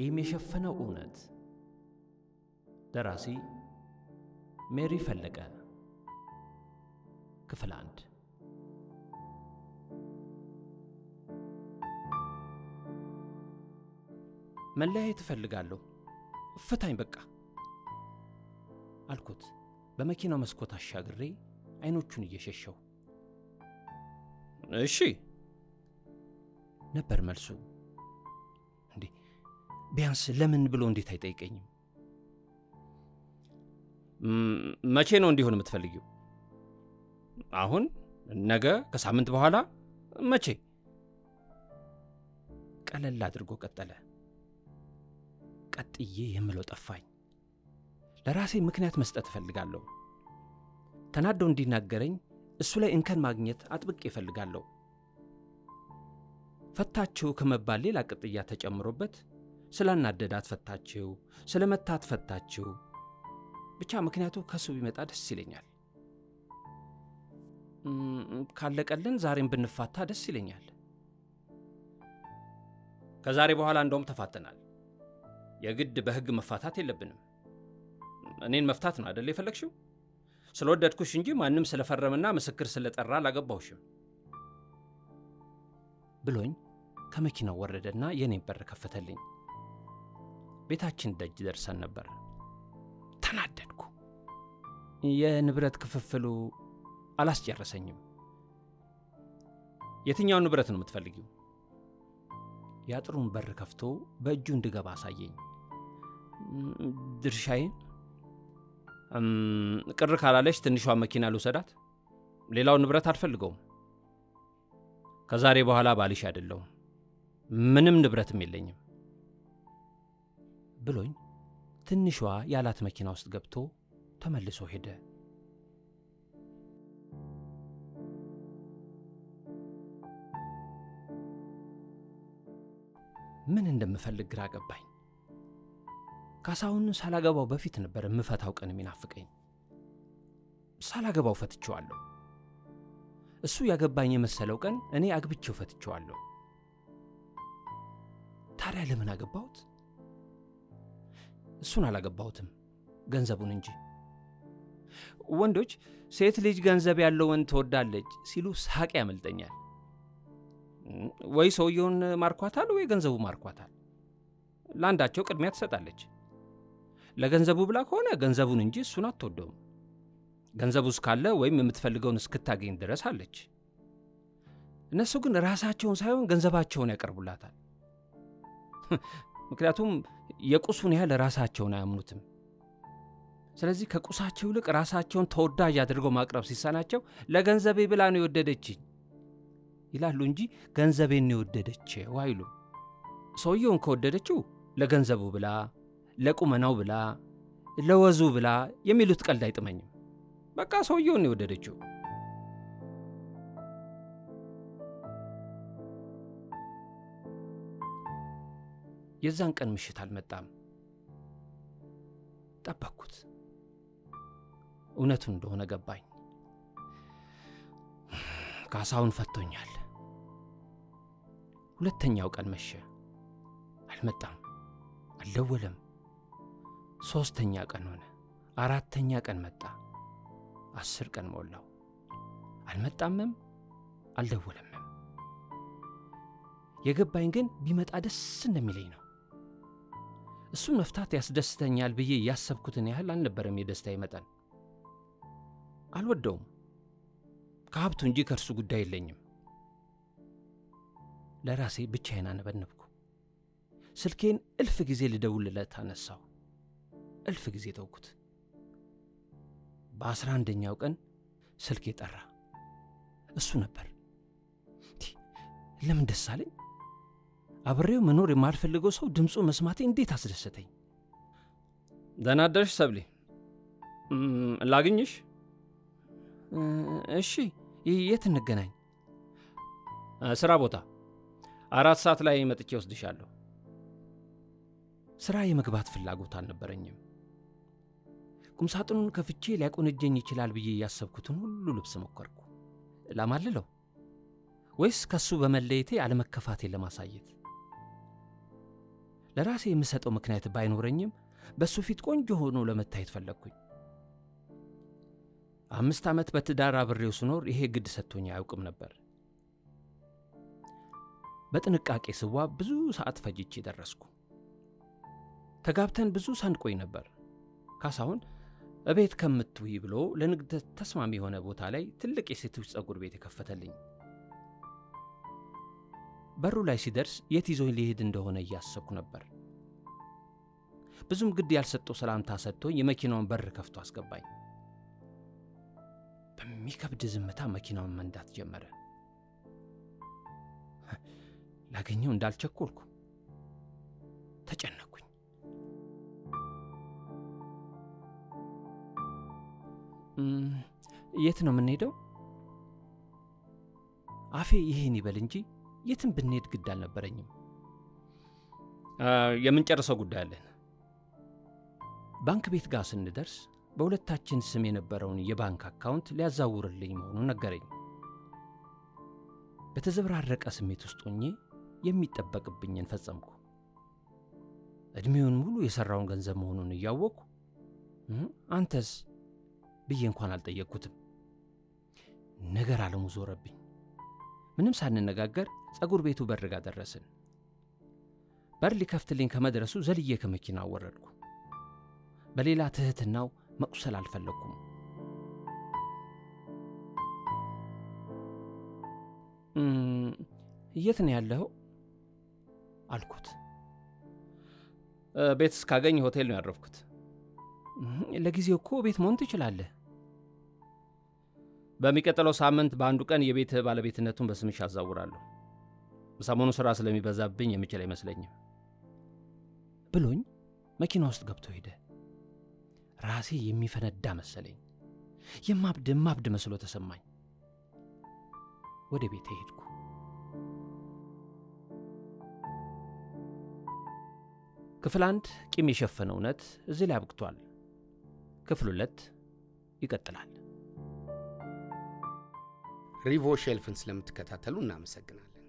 ቂም የሸፈነው እውነት። ደራሲ ሜሪ ፈለቀ። ክፍል 1። መለያየት እፈልጋለሁ፣ ፍታኝ በቃ አልኩት በመኪናው መስኮት አሻግሬ አይኖቹን እየሸሸው። እሺ ነበር መልሱ። እንዴ ቢያንስ ለምን ብሎ እንዴት አይጠይቀኝም? መቼ ነው እንዲሆን የምትፈልጊው? አሁን፣ ነገ፣ ከሳምንት በኋላ? መቼ? ቀለል አድርጎ ቀጠለ። ቀጥዬ የምለው ጠፋኝ። ለራሴ ምክንያት መስጠት እፈልጋለሁ። ተናዶ እንዲናገረኝ እሱ ላይ እንከን ማግኘት አጥብቄ እፈልጋለሁ። ፈታችሁ ከመባል ሌላ ቅጥያ ተጨምሮበት ስላናደዳት ፈታችሁ፣ ስለመታት ፈታችሁ፣ ብቻ ምክንያቱ ከሱ ቢመጣ ደስ ይለኛል። ካለቀልን ዛሬም ብንፋታ ደስ ይለኛል። ከዛሬ በኋላ እንደውም ተፋተናል። የግድ በሕግ መፋታት የለብንም። እኔን መፍታት ነው አይደል የፈለግሽው? ስለወደድኩሽ እንጂ ማንም ስለፈረመና ምስክር ስለጠራ አላገባሁሽም ብሎኝ ከመኪናው ወረደና የኔን በር ከፈተልኝ። ቤታችን ደጅ ደርሰን ነበር። ተናደድኩ። የንብረት ክፍፍሉ አላስጨረሰኝም። የትኛውን ንብረት ነው የምትፈልጊው? የአጥሩን በር ከፍቶ በእጁ እንድገባ አሳየኝ። ድርሻዬን። ቅር ካላለሽ ትንሿ መኪና ልውሰዳት። ሌላውን ንብረት አልፈልገውም። ከዛሬ በኋላ ባልሽ አይደለሁም። ምንም ንብረትም የለኝም ብሎኝ ትንሿ ያላት መኪና ውስጥ ገብቶ ተመልሶ ሄደ። ምን እንደምፈልግ ግራ ገባኝ። ካሳሁን ሳላገባው በፊት ነበር የምፈታው ቀን የሚናፍቀኝ። ሳላገባው ፈትቼዋለሁ። እሱ ያገባኝ የመሰለው ቀን እኔ አግብቼው ፈትቼዋለሁ። ታዲያ ለምን አገባሁት? እሱን አላገባሁትም፣ ገንዘቡን እንጂ። ወንዶች ሴት ልጅ ገንዘብ ያለውን ትወዳለች ሲሉ ሳቅ ያመልጠኛል። ወይ ሰውየውን ማርኳታል ወይ ገንዘቡ ማርኳታል። ለአንዳቸው ቅድሚያ ትሰጣለች። ለገንዘቡ ብላ ከሆነ ገንዘቡን እንጂ እሱን አትወደውም። ገንዘቡ እስካለ ወይም የምትፈልገውን እስክታገኝ ድረስ አለች። እነሱ ግን ራሳቸውን ሳይሆን ገንዘባቸውን ያቀርቡላታል። ምክንያቱም የቁሱን ያህል ራሳቸውን አያምኑትም። ስለዚህ ከቁሳቸው ይልቅ ራሳቸውን ተወዳጅ አድርገው ማቅረብ ሲሳናቸው ለገንዘቤ ብላ ነው የወደደችኝ ይላሉ እንጂ ገንዘቤን ነው የወደደችው አይሉም። ሰውየውን ከወደደችው ለገንዘቡ ብላ፣ ለቁመናው ብላ፣ ለወዙ ብላ የሚሉት ቀልድ አይጥመኝም። በቃ ሰውየውን ነው የወደደችው። የዛን ቀን ምሽት አልመጣም። ጠበቅኩት። እውነቱን እንደሆነ ገባኝ። ካሳሁን ፈቶኛል። ሁለተኛው ቀን መሸ። አልመጣም፣ አልደወለም። 3ኛ ቀን ሆነ። 4ኛ ቀን መጣ። 10 ቀን ሞላው። አልመጣምም፣ አልደወለምም። የገባኝ ግን ቢመጣ ደስ እንደሚለኝ ነው። እሱን መፍታት ያስደስተኛል ብዬ ያሰብኩትን ያህል አልነበረም የደስታዬ መጠን። አልወደውም። ከሀብቱ እንጂ ከእርሱ ጉዳይ የለኝም። ለራሴ ብቻዬን አነበነብኩ። ስልኬን 1000 ጊዜ ልደውልለት አነሳው። 1000 ጊዜ ተውኩት። በ11ኛው ቀን ስልኬ ጠራ። እሱ ነበር። ለምን ደስ አለኝ? አብሬው መኖር የማልፈልገው ሰው ድምፁ መስማቴ እንዴት አስደሰተኝ። ደህና አደርሽ ሰብሊ፣ ላግኝሽ? እሺ፣ የት እንገናኝ? ስራ ቦታ 4 ሰዓት ላይ መጥቼ ወስድሻለሁ። ስራ የመግባት ፍላጎት አልነበረኝም። ቁምሳጥኑን ከፍቼ ሊያቆነጀኝ ይችላል ብዬ ያሰብኩትን ሁሉ ልብስ ሞከርኩ። ላማልለው ወይስ ከሱ በመለየቴ አለመከፋቴን ለማሳየት? ለራሴ የምሰጠው ምክንያት ባይኖረኝም በሱ ፊት ቆንጆ ሆኖ ለመታየት ፈለግኩኝ። 5 ዓመት በትዳር አብሬው ስኖር ይሄ ግድ ሰጥቶኝ አያውቅም ነበር። በጥንቃቄ ስዋብ ብዙ ሰዓት ፈጅቼ ደረስኩ። ተጋብተን ብዙ ሳንቆይ ነበር ካሳሁን እቤት ከምትውይ ብሎ ለንግድ ተስማሚ የሆነ ቦታ ላይ ትልቅ የሴቶች ጸጉር ቤት የከፈተልኝ። በሩ ላይ ሲደርስ የት ይዞኝ ሊሄድ እንደሆነ እያሰብኩ ነበር። ብዙም ግድ ያልሰጠው ሰላምታ ሰጥቶኝ የመኪናውን በር ከፍቶ አስገባኝ። በሚከብድ ዝምታ መኪናውን መንዳት ጀመረ። ላገኘው እንዳልቸኮልኩ ተጨነኩኝ። የት ነው የምንሄደው? አፌ ይሄን ይበል እንጂ የትም ብንሄድ ግድ አልነበረኝም። የምንጨርሰው ጉዳይ አለን። ባንክ ቤት ጋር ስንደርስ በሁለታችን ስም የነበረውን የባንክ አካውንት ሊያዛውርልኝ መሆኑን ነገረኝ። በተዘበራረቀ ስሜት ውስጥ ሆኜ የሚጠበቅብኝን ፈጸምኩ። እድሜውን ሙሉ የሰራውን ገንዘብ መሆኑን እያወቅኩ አንተስ ብዬ እንኳን አልጠየቅኩትም። ነገር ዓለሙ ዞረብኝ። ምንም ሳንነጋገር ጸጉር ቤቱ በር ጋር ደረስን። በር ሊከፍትልኝ ከመድረሱ ዘልዬ ከመኪናው ወረድኩ። በሌላ ትህትናው መቁሰል አልፈለግኩም። የት ነው ያለው አልኩት። ቤት እስካገኝ ሆቴል ነው ያረፍኩት። ለጊዜው እኮ ቤት መሆን ትችላለህ። በሚቀጥለው ሳምንት በአንዱ ቀን የቤት ባለቤትነቱን በስምሽ አዛውራለሁ። ሰሞኑ ሥራ ስለሚበዛብኝ የምችል አይመስለኝም ብሎኝ መኪና ውስጥ ገብቶ ሄደ። ራሴ የሚፈነዳ መሰለኝ። የማብድ መስሎ ተሰማኝ። ወደ ቤቴ ሄድኩ። ክፍል 1 ቂም የሸፈነ እውነት እዚህ ላይ አብቅቷል። ክፍል 2 ይቀጥላል። ሪቮ ሼልፍን ስለምትከታተሉ እናመሰግናለን።